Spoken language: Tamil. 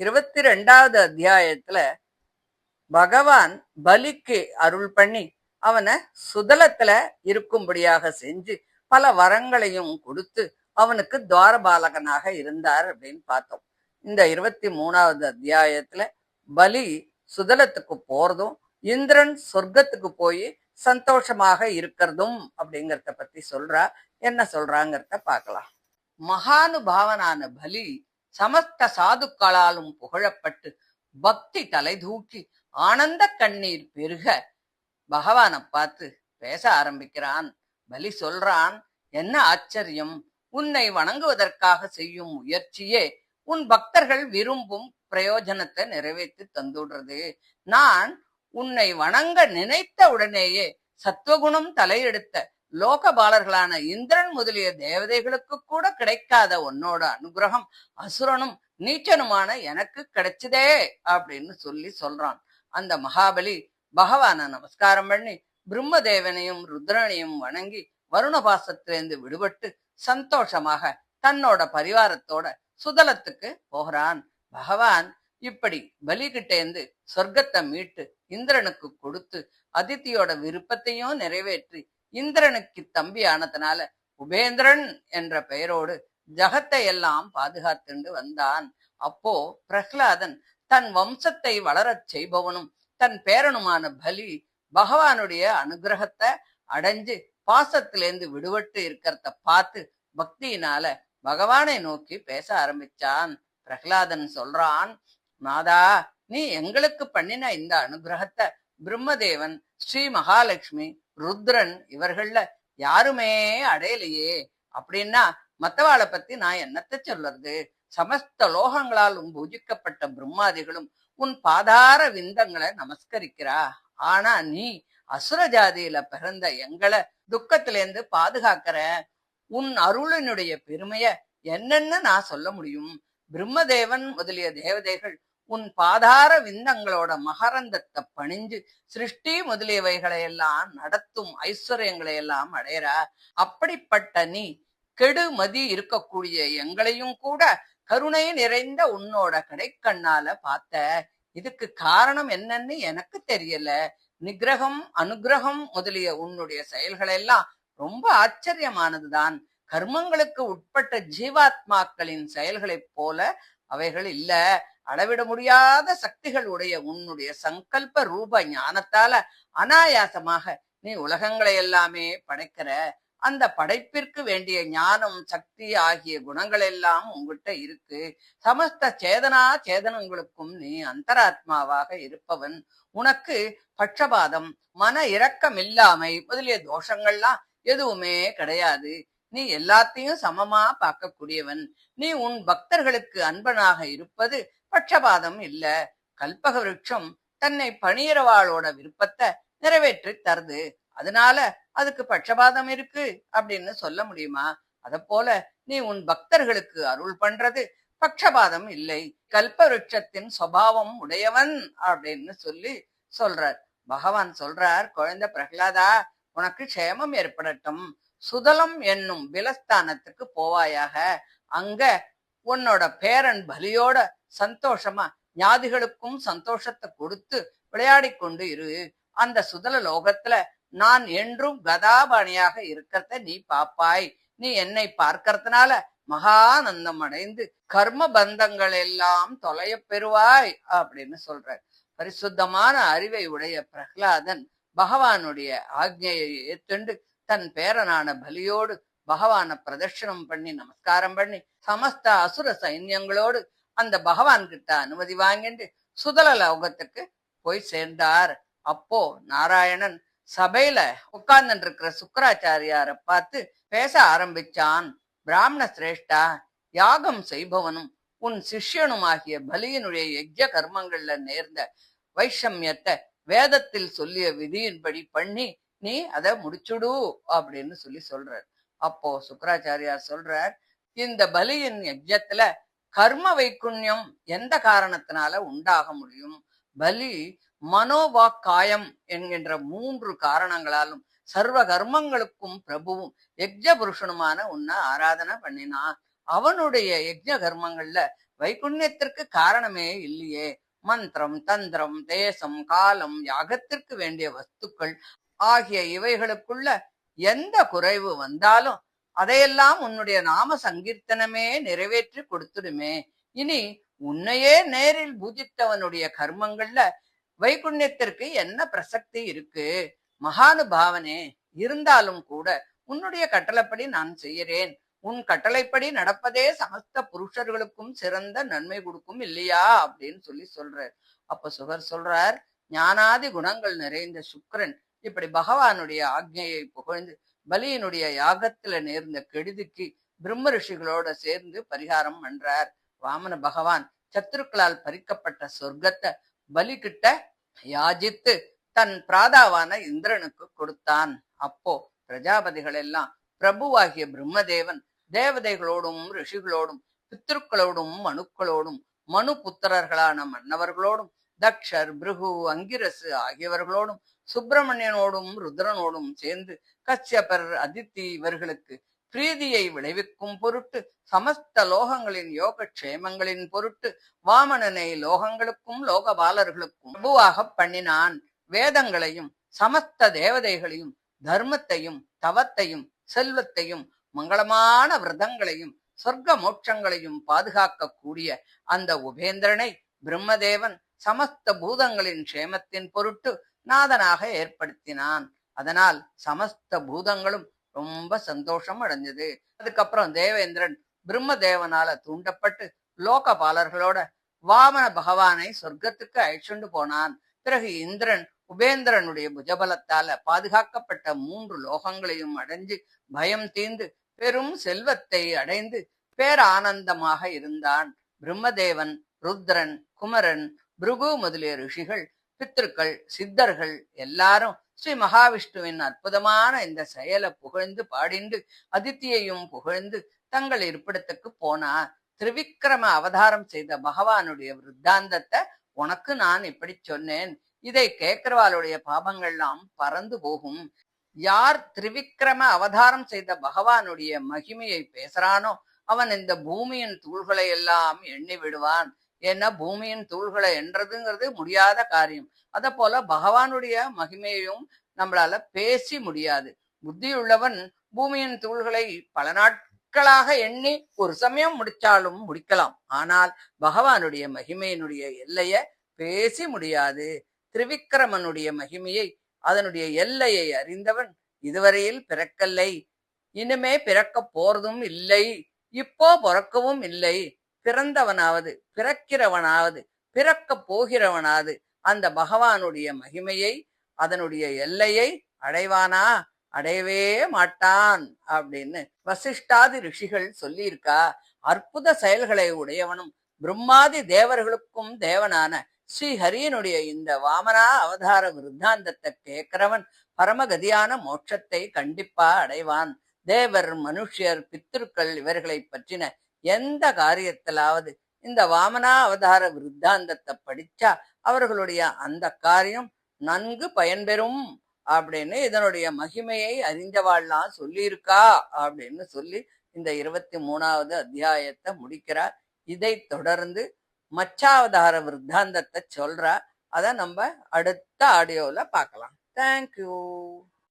22வது அத்தியாயத்துல பகவான் பலிக்கு அருள் பண்ணி அவனை சுதலத்துல இருக்கும்படியாக செஞ்சு பல வரங்களையும் கொடுத்து அவனுக்கு துவாரபாலகனாக இருந்தார் அப்படின்னு பார்த்தோம். இந்த 23வது அத்தியாயத்துல பலி சுதலத்துக்கு போறதும் இந்திரன் சொர்க்கத்துக்கு போய் சந்தோஷமாக இருக்கிறதும் அப்படிங்கிறத பத்தி சொல்றா. என்ன சொல்றாங்கிறத பார்க்கலாம். மகானுபாவனான பலி சமஸ்த சாதுக்களாலும் புகழப்பட்டு பக்தி தலை தூக்கி ஆனந்த கண்ணீர் பெருக பகவானை பார்த்து பேச ஆரம்பிக்கிறான். பலி சொல்றான், என்ன ஆச்சரியம், உன்னை வணங்குவதற்காக செய்யும் முயற்சியே உன் பக்தர்கள் விரும்பும் பிரயோஜனத்தை நிறைவேற்றி தந்துடுறது. நான் உன்னை வணங்க நினைத்த உடனேயே சத்துவகுணம் தலையெடுத்த லோகபாலர்களான இந்திரன் முதலிய தேவதைகளுக்கு கூட கிடைக்காத உன்னோட அனுகிரகம் அசுரனும் நீச்சனுமான எனக்கு கிடைச்சதே அப்படின்னு சொல்றான். அந்த மகாபலி பகவான நமஸ்காரம் பண்ணி பிரம்மதேவனையும் ருத்ரனையும் வணங்கி வருணபாசத்திலிருந்து விடுபட்டு சந்தோஷமாக தன்னோட பரிவாரத்தோட சுதலத்துக்கு போகிறான். பகவான் இப்படி பலிகிட்டேந்து சொர்க்கத்தை மீட்டு இந்திரனுக்கு கொடுத்து அதித்தியோட விருப்பத்தையும் நிறைவேற்றி இந்திரனுக்கு தம்பி ஆனதுனால உபேந்திரன் என்ற பெயரோடு ஜகத்தை எல்லாம் பாதுகாத்துண்டு வந்தான். அப்போ பிரஹ்லாதன் தன் வம்சத்தை வளரச் செய்பவனும் தன் பேரனுமான பலி பகவானுடைய அனுகிரகத்தை அடைஞ்சு பாசத்திலேந்து விடுபட்டு இருக்கிறத பார்த்து பக்தியினால பகவானை நோக்கி பேச ஆரம்பிச்சான். பிரஹ்லாதன் சொல்றான், நாதா, நீ எங்களுக்கு பண்ணின இந்த அனுகிரகத்தை பிரம்மதேவன், ஸ்ரீ மகாலட்சுமி, ருத்ரன் இவர்கள்ல யாருமே அடையலையே. அப்படின்னா மத்தவாளை பத்தி நான் என்னத்தை சொல்றது? சமஸ்த லோகங்களாலும் பூஜிக்கப்பட்ட பிரம்மாதிகளும் உன் பாதார விந்தங்களை நமஸ்கரிக்கிறா. ஆனா நீ அசுர ஜாதியில பிறந்த எங்களை துக்கத்திலேருந்து பாதுகாக்கிற. உன் அருளினுடைய பெருமைய என்னன்னு நான் சொல்ல முடியும்? பிரம்மதேவன் முதலிய தேவதைகள் உன் பாதார விந்தங்களோட மகரந்தத்தை பணிஞ்சு சிருஷ்டி முதலியவைகளை எல்லாம் நடத்தும் ஐஸ்வர்யங்களை எல்லாம் அடையறா. அப்படிப்பட்ட நீ கெடுமதி இருக்கக்கூடிய எங்களையும் கூட கருணை நிறைந்த உன்னோட கடைக்கண்ணால பார்த்த. இதுக்கு காரணம் என்னன்னு எனக்கு தெரியல. நிகிரகம் அனுகிரகம் முதலிய உன்னுடைய செயல்கள் எல்லாம் ரொம்ப ஆச்சரியமானதுதான். கர்மங்களுக்கு உட்பட்ட ஜீவாத்மாக்களின் செயல்களைப் போல அவைகள் இல்ல. அளவிட முடியாத சக்திகள் உடைய உன்னுடைய சங்கல்ப ரூப ஞானத்தால அனாயாசமாக நீ உலகங்களை எல்லாமே படைக்கிற. அந்த படைப்பிற்கு வேண்டிய ஞானம், சக்தி ஆகிய குணங்கள் எல்லாம் உங்ககிட்ட இருக்கு. சமஸ்த சேதனா சேதனங்களுக்கும் நீ அந்தராத்மாவாக இருப்பவன். உனக்கு பட்சபாதம், மன இரக்கம் இல்லாமை முதலிய தோஷங்கள்லாம் எதுவுமே கிடையாது. நீ எல்லாத்தையும் சமமா பார்க்கக்கூடியவன். நீ உன் பக்தர்களுக்கு அன்பனாக இருப்பது பட்சபாதம் இல்ல. கல்பக விருட்சம் தன்னை பணியறவாளோட விருப்பத்தை நிறைவேற்றி தருது, அதனால அதுக்கு பட்சபாதம் இருக்கு அப்படின்னு சொல்ல முடியுமா? அத போல நீ உன் பக்தர்களுக்கு அருள் பண்றது பட்சபாதம் இல்லை. கல்ப விருட்சத்தின் சுபாவம் உடையவன் அப்படின்னு சொல்றார். பகவான் சொல்றார், குழந்தை பிரகலாதா, உனக்கு க்ஷேமம் ஏற்படட்டும். சுதலம் என்னும் பிலஸ்தானத்துக்கு போவாயாக. அங்க உன்னோட பேரன் பலியோட சந்தோஷமா ஞாதிகளுக்கும் சந்தோஷத்தை கொடுத்து விளையாடி கொண்டு இரு. அந்த சுதல லோகத்துல நான் என்றும் கதாபாணியாக இருக்கிறத நீ பாப்பாய். நீ என்னை பார்க்கறதுனால மகானந்தம் அடைந்து கர்ம பந்தங்கள் எல்லாம் தொலைய பெறுவாய் அப்படின்னு சொல்ற. பரிசுத்தமான அறிவை உடைய பிரகலாதன் பகவானுடைய ஆக்ஞையை ஏற்றுண்டு தன் பேரனான பலியோடு பகவான பிரதட்சணம் பண்ணி நமஸ்காரம் பண்ணி சமஸ்த அசுர சைன்யங்களோடு அந்த பகவான் கிட்ட அனுமதி வாங்கிட்டு சுதல லோகத்துக்கு போய் சேர்ந்தார். அப்போ நாராயணன் சபையில உட்கார்ந்து இருக்கிற சுக்கராச்சாரியார பார்த்து பேச ஆரம்பிச்சான். பிராமண சிரேஷ்டா, யாகம் செய்பவனும் உன் சிஷ்யனுமாகிய பலியினுடைய யஜ்ய கர்மங்கள்ல நேர்ந்த வைஷமியத்தை வேதத்தில் சொல்லிய விதியின்படி பண்ணி நீ அதை முடிச்சுடு அப்படின்னு சொல்றார். அப்போ சுக்கராச்சாரியார் சொல்றார், இந்த பலியின் யஜ்யத்துல கர்ம வைக்குண்யம் எந்த காரணத்தினால உண்டாக முடியும்? பலி மனோவாக்காயம் என்கின்ற 3 காரணங்களாலும் சர்வ கர்மங்களுக்கும் பிரபுவும் யஜ்ய புருஷனுமான உன்னை ஆராதனை பண்ணினான். அவனுடைய யஜ்ய கர்மங்கள்ல வைகுண்யத்திற்கு காரணமே இல்லையே. மந்திரம், தந்திரம், தேசம், காலம், யாகத்திற்கு வேண்டிய வஸ்துக்கள் ஆகிய இவைகளுக்குள்ள எந்த குறைவு வந்தாலும் அதையெல்லாம் உன்னுடைய நாம சங்கீர்த்தனமே நிறைவேற்றி கொடுத்துடுமே. இனி உன்னையே நேரில் பூஜித்தவனுடைய கர்மங்கள்ல வைகுண்யத்திற்கு என்ன பிரசக்தி இருக்கு? மகானுபாவனே, இருந்தாலும் கூட உன்னுடைய கட்டளைப்படி நான் செய்யறேன். உன் கட்டளைப்படி நடப்பதே சமஸ்த புருஷர்களுக்கும் சிறந்த நன்மை கொடுக்கும் இல்லையா அப்படின்னு சொல்றார். அப்ப சுகர் சொல்றார், ஞானாதி குணங்கள் நிறைந்த சுக்கிரன் இப்படி பகவானுடைய ஆக்ஞையை புகழ்ந்து பலியினுடைய யாகத்துல நேர்ந்த கெடுதிக்கு பிரம்ம ரிஷிகளோட சேர்ந்து பரிகாரம் பண்றார். வாமன பகவான் சத்துருக்களால் பறிக்கப்பட்ட சொர்க்கத்தை பலி கிட்ட யாஜித்து தன் பிராதாவான இந்திரனுக்கு கொடுத்தான். அப்போ பிரஜாபதிகள் எல்லாம் பிரபுவாகிய பிரம்மதேவன் தேவதைகளோடும் ரிஷிகளோடும் பித்ருக்களோடும் மனுக்களோடும் மனு புத்திரர்களான மன்னவர்களோடும் தக்ஷர், பிருகு, அங்கிரசு ஆகியவர்களோடும் சுப்பிரமணியனோடும் ருத்ரனோடும் சேர்ந்து கஷ்யபர், அதித்தி இவர்களுக்கு பிரீதியை விளைவிக்கும் பொருட்டு சமஸ்த லோகங்களின் யோக க்ஷேமங்களின் பொருட்டு வாமனனை லோகங்களுக்கும் லோகபாலர்களுக்கும் பிரபுவாக பண்ணினான். வேதங்களையும் சமஸ்த தேவதைகளையும் தர்மத்தையும் தவத்தையும் செல்வத்தையும் மங்களமான விரதங்களையும் சொர்க்க மோட்சங்களையும் பாதுகாக்க கூடிய அந்த உபேந்திரனை பிரம்மதேவன் சமஸ்த பூதங்களின் க்ஷேமத்தின் பொருட்டு நாதனாக ஏற்படுத்தினான். அதனால் சமஸ்த பூதங்களும் ரொம்ப சந்தோஷம் அடைஞ்சது. அதுக்கப்புறம் தேவேந்திரன் பிரம்மதேவனால தூண்டப்பட்டு லோகபாலர்களோட வாமன பகவானை சொர்க்கத்துக்கு அழைச்சுண்டு போனான். பிறகு இந்திரன் உபேந்திரனுடைய புஜபலத்தால பாதுகாக்கப்பட்ட 3 லோகங்களையும் அடைஞ்சு பயம் தீர்ந்து பெரும் செல்வத்தை அடைந்து பேரானந்தமாக இருந்தான். பிரம்மதேவன், ருத்ரன், குமரன், பிருகு முதலிய ரிஷிகள், பித்ருக்கள், சித்தர்கள் எல்லாரும் ஸ்ரீ மகாவிஷ்ணுவின் அற்புதமான இந்த செயலை புகழ்ந்து பாடிண்டு அதித்தியையும் புகழ்ந்து தங்கள் இருப்பிடத்துக்கு போனா. திரிவிக்ரம அவதாரம் செய்த பகவானுடைய விருத்தாந்தத்தை உனக்கு நான் இப்படி சொன்னேன். இதை கேட்கிறவாளுடைய பாபங்கள்லாம் பறந்து போகும். யார் திரிவிக்ரம அவதாரம் செய்த பகவானுடைய மகிமையை பேசுறானோ அவன் இந்த பூமியின் தூள்களை எல்லாம் எண்ணி விடுவான். ஏன்னா பூமியின் தூள்களை எண்றதுங்கிறது முடியாத காரியம். அத போல பகவானுடைய மகிமையையும் நம்மளால பேசி முடியாது. புத்தியுள்ளவன் பூமியின் தூள்களை பல நாட்களாக எண்ணி ஒரு சமயம் முடிச்சாலும் முடிக்கலாம். ஆனால் பகவானுடைய மகிமையினுடைய எல்லைய பேசி முடியாது. திரிவிக்ரமனுடைய மகிமையை அதனுடைய எல்லையை அறிந்தவன் இதுவரையில் பிறக்கல்லை, இனிமே பிறக்க போறதும் இல்லை, இப்போ பிறக்கவும் இல்லை. பிறந்தவனாவது பிறக்கிறவனாவது பிறக்க போகிறவனாவது அந்த பகவானுடைய மகிமையை அதனுடைய எல்லையை அடைவானா? அடையவே மாட்டான் அப்படின்னு வசிஷ்டாதி ரிஷிகள் சொல்லியிருக்கா. அற்புத செயல்களை உடையவனும் பிரம்மாதி தேவர்களுக்கும் தேவனான ஸ்ரீஹரியனுடைய இந்த வாமனா அவதார விருத்தாந்தத்தை கேட்கிறவன் பரமகதியான மோட்சத்தை கண்டிப்பா அடைவான். தேவர், மனுஷியர், பித்திருக்கள் இவர்களை பற்றின எந்த காரியத்திலாவது இந்த வாமனா அவதார விருத்தாந்தத்தை படிச்சா அவர்களுடைய அந்த காரியம் நன்கு பயன்பெறும் அப்படின்னு இதனுடைய மகிமையை அறிந்தவாள்லாம் சொல்லியிருக்கா அப்படின்னு சொல்லி இந்த 23வது அத்தியாயத்தை முடிக்கிறார். இதை தொடர்ந்து மச்சாவதார விருத்தாந்தத்தை சொல்றா. அதை நம்ம அடுத்த ஆடியோல பார்க்கலாம். தேங்க்யூ.